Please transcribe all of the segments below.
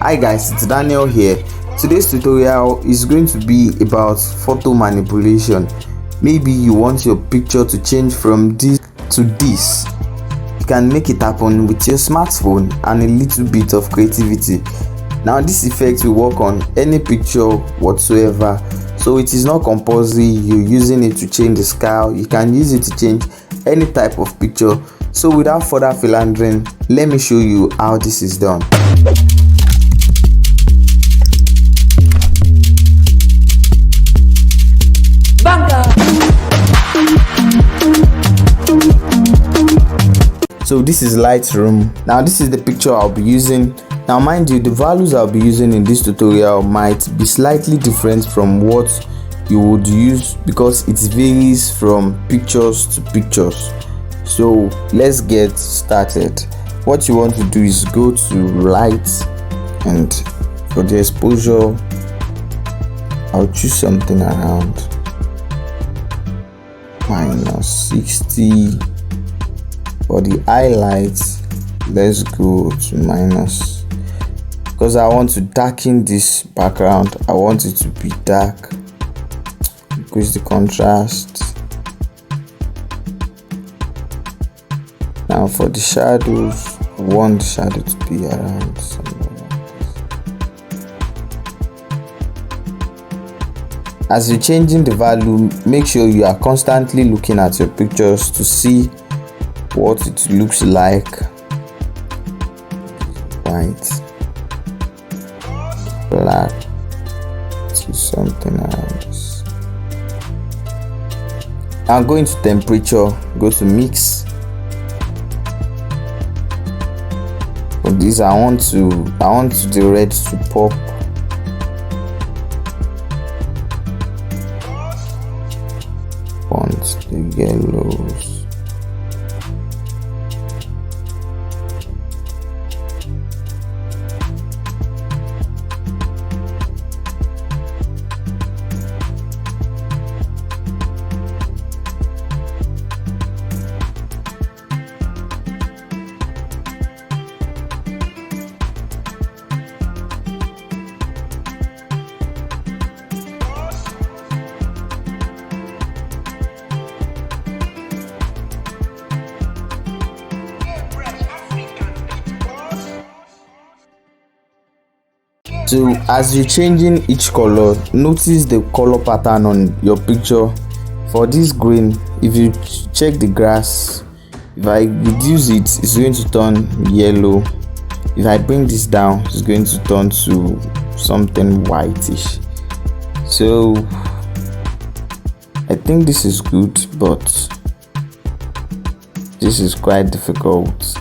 Hi guys, it's Daniel here. Today's tutorial is going to be about photo manipulation. Maybe you want your picture to change from this to this. You can make it happen with your smartphone and a little bit of creativity. Now this effect will work on any picture whatsoever, so it is not compulsory you're using it to change the scale. You can use it to change any type of picture. So without further philandering, let me show you how this is done. So this is Lightroom. Now this is the picture I'll be using. Now mind you, the values I'll be using in this tutorial might be slightly different from what you would use because it varies from pictures to pictures. So let's get started. What you want to do is go to light, and for the exposure I'll choose something around -60. For the highlights, let's go to minus, because I want to darken this background. I want it to be dark. Increase the contrast. Now for the shadows, I want the shadow to be around somewhere like this. As you're changing the value, make sure you are constantly looking at your pictures to see what it looks like. White, black, to something around this. I'm going to temperature, go to mix. For this I want the red to pop. Want the yellows. So as you're changing each color, notice the color pattern on your picture. For this green, if you check the grass, if I reduce it, it's going to turn yellow. If I bring this down, it's going to turn to something whitish. So I think this is good, but this is quite difficult.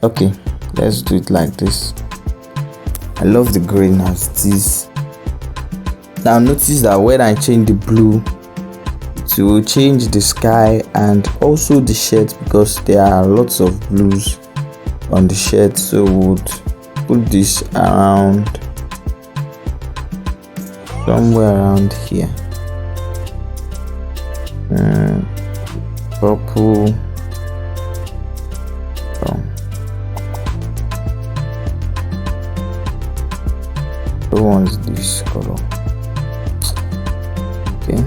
Okay, let's do it like this. I love the green as it is. Now notice that when I change the blue, it will change the sky and also the shades, because there are lots of blues on the shade. So we would put this around somewhere around here. Purple. Who wants this color? Okay,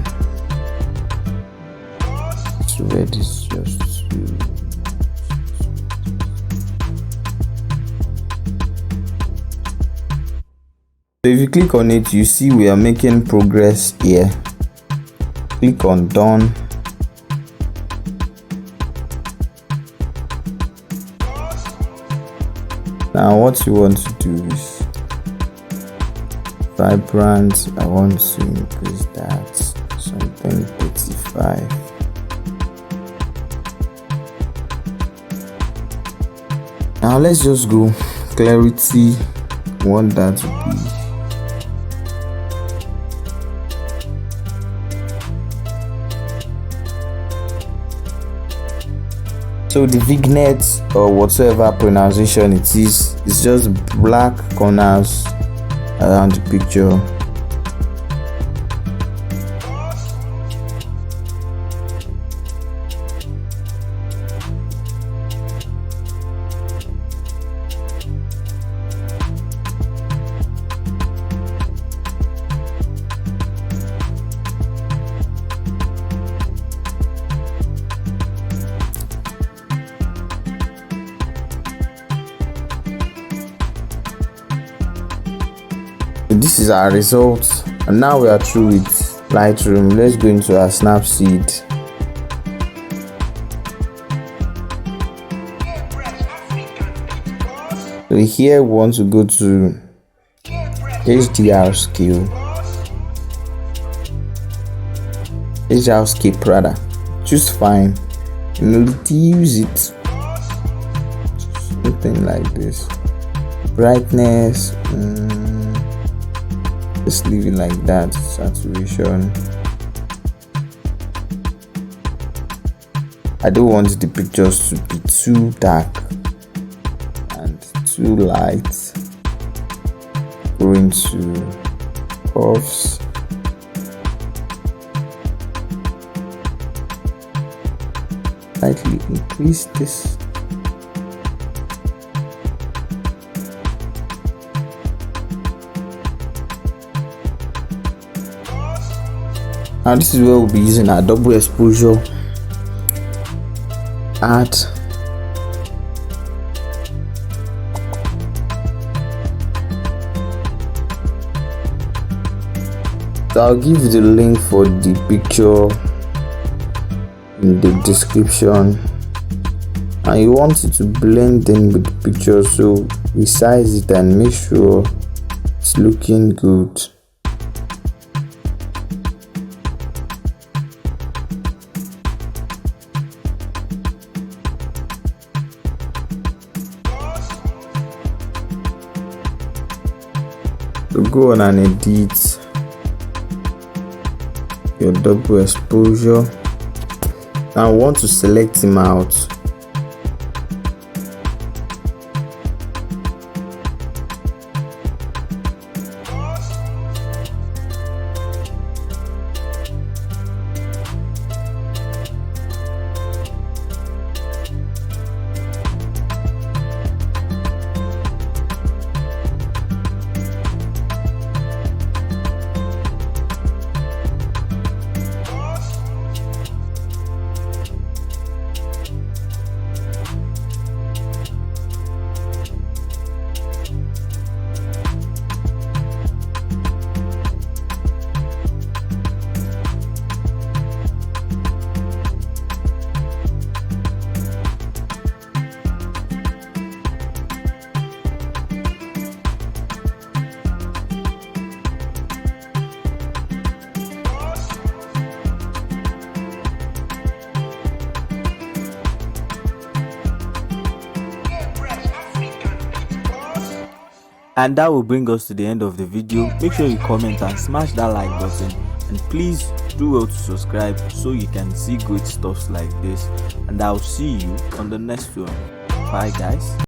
so red is just too. So if you click on it, you see we are making progress here. Click on done. Now what you want to do is vibrant. I want to increase that something 35. Now let's just go clarity. I want that to be so the vignette or whatsoever pronunciation it is, it's just black corners around the picture. This is our result, and now we are through with Lightroom. Let's go into our Snapseed. So here we want to go to HDR scale. HDR scale rather. Choose fine. Reduce it. Something like this. Brightness. Just leave it like that. Saturation. I don't want the pictures to be too dark and too light. Go into curves. Slightly increase this. Now this is where we'll be using our double exposure. Add so I'll give you the link for the picture in the description, and you want it to blend in with the picture, so resize it and make sure it's looking good. So go on and edit your double exposure. Now I want to select him out. And that will bring us to the end of the video. Make sure you comment and smash that like button, and please do well to subscribe so you can see great stuff like this. And I'll see you on the next one. Bye guys.